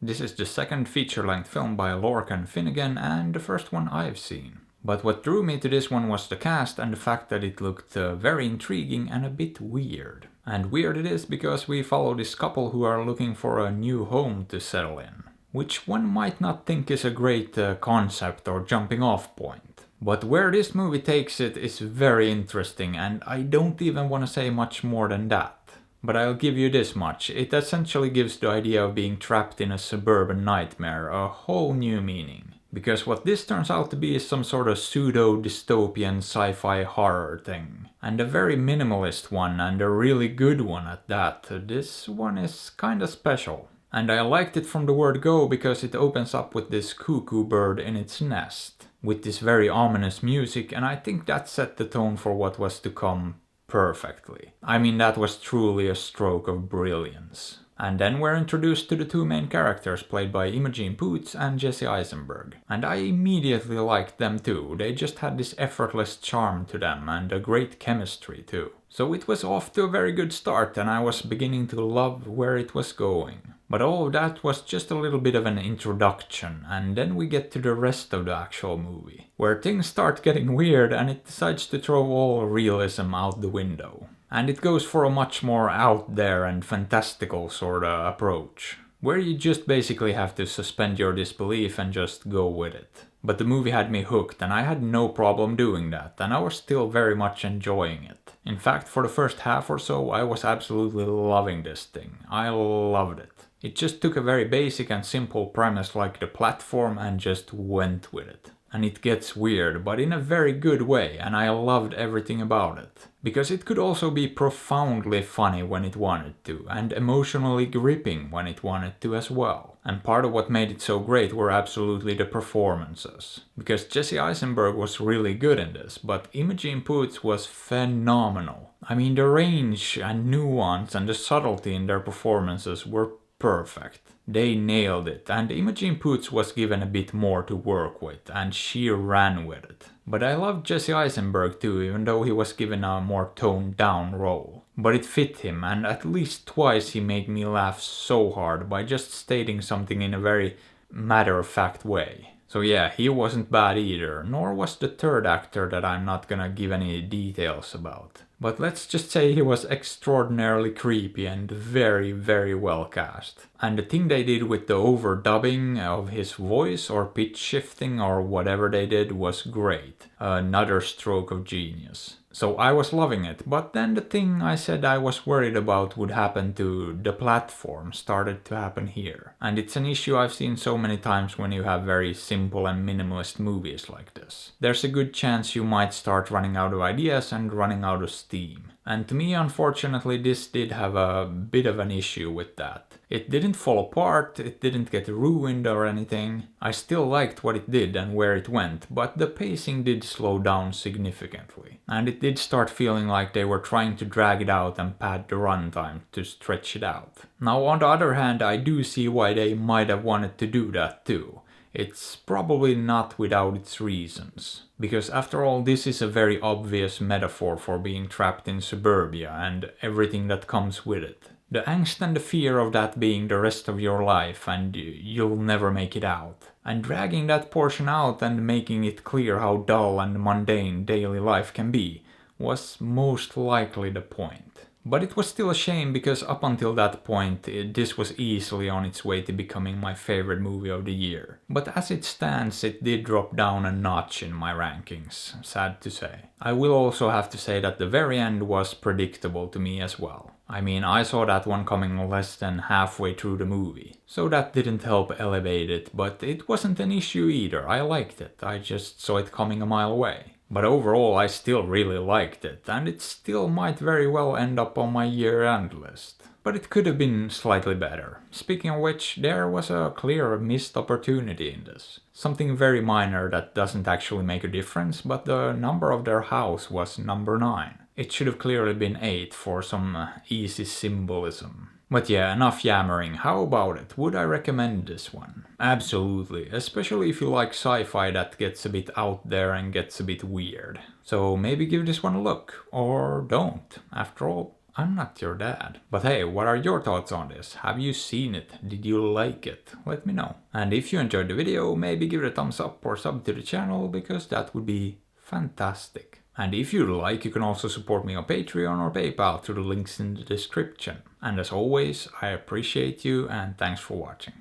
This is the second feature-length film by Lorcan and Finnegan and the first one I've seen. But what drew me to this one was the cast and the fact that it looked very intriguing and a bit weird. And weird it is because we follow this couple who are looking for a new home to settle in. Which one might not think is a great concept or jumping off point. But where this movie takes it is very interesting, and I don't even want to say much more than that. But I'll give you this much, it essentially gives the idea of being trapped in a suburban nightmare a whole new meaning. Because what this turns out to be is some sort of pseudo-dystopian sci-fi horror thing. And a very minimalist one, and a really good one at that. This one is kinda special. And I liked it from the word go because it opens up with this cuckoo bird in its nest. With this very ominous music, and I think that set the tone for what was to come perfectly. I mean, that was truly a stroke of brilliance. And then we're introduced to the two main characters played by Imogen Poots and Jesse Eisenberg. And I immediately liked them too, they just had this effortless charm to them and a great chemistry too. So it was off to a very good start and I was beginning to love where it was going. But all of that was just a little bit of an introduction, and then we get to the rest of the actual movie, where things start getting weird and it decides to throw all realism out the window. And it goes for a much more out there and fantastical sorta approach, where you just basically have to suspend your disbelief and just go with it. But the movie had me hooked and I had no problem doing that, and I was still very much enjoying it. In fact, for the first half or so I was absolutely loving this thing. I loved it. It just took a very basic and simple premise like the platform and just went with it. And it gets weird, but in a very good way, and I loved everything about it. Because it could also be profoundly funny when it wanted to, and emotionally gripping when it wanted to as well. And part of what made it so great were absolutely the performances. Because Jesse Eisenberg was really good in this, but Imogen Poots was phenomenal. I mean, the range and nuance and the subtlety in their performances were perfect. They nailed it, and Imogen Poots was given a bit more to work with, and she ran with it. But I loved Jesse Eisenberg too, even though he was given a more toned down role. But it fit him, and at least twice he made me laugh so hard by just stating something in a very matter-of-fact way. So yeah, he wasn't bad either, nor was the third actor that I'm not gonna give any details about. But let's just say he was extraordinarily creepy and very, very well cast. And the thing they did with the overdubbing of his voice or pitch shifting or whatever they did was great. Another stroke of genius. So I was loving it, but then the thing I said I was worried about would happen to the platform started to happen here. And it's an issue I've seen so many times when you have very simple and minimalist movies like this. There's a good chance you might start running out of ideas and running out of steam. And to me, unfortunately, this did have a bit of an issue with that. It didn't fall apart, it didn't get ruined or anything. I still liked what it did and where it went, but the pacing did slow down significantly. And it did start feeling like they were trying to drag it out and pad the runtime to stretch it out. Now, on the other hand, I do see why they might have wanted to do that too. It's probably not without its reasons. Because after all, this is a very obvious metaphor for being trapped in suburbia and everything that comes with it. The angst and the fear of that being the rest of your life and you'll never make it out. And dragging that portion out and making it clear how dull and mundane daily life can be was most likely the point. But it was still a shame because up until that point, this was easily on its way to becoming my favorite movie of the year. But as it stands, it did drop down a notch in my rankings, sad to say. I will also have to say that the very end was predictable to me as well. I mean, I saw that one coming less than halfway through the movie, so that didn't help elevate it, but it wasn't an issue either. I liked it, I just saw it coming a mile away. But overall, I still really liked it, and it still might very well end up on my year-end list. But it could have been slightly better. Speaking of which, there was a clear missed opportunity in this. Something very minor that doesn't actually make a difference, but the number of their house was number 9. It should have clearly been 8 for some easy symbolism. But yeah, enough yammering. How about it? Would I recommend this one? Absolutely, especially if you like sci-fi that gets a bit out there and gets a bit weird. So maybe give this one a look, or don't. After all, I'm not your dad. But hey, what are your thoughts on this? Have you seen it? Did you like it? Let me know. And if you enjoyed the video, maybe give it a thumbs up or sub to the channel, because that would be fantastic. And if you like, you can also support me on Patreon or PayPal through the links in the description. And as always, I appreciate you and thanks for watching.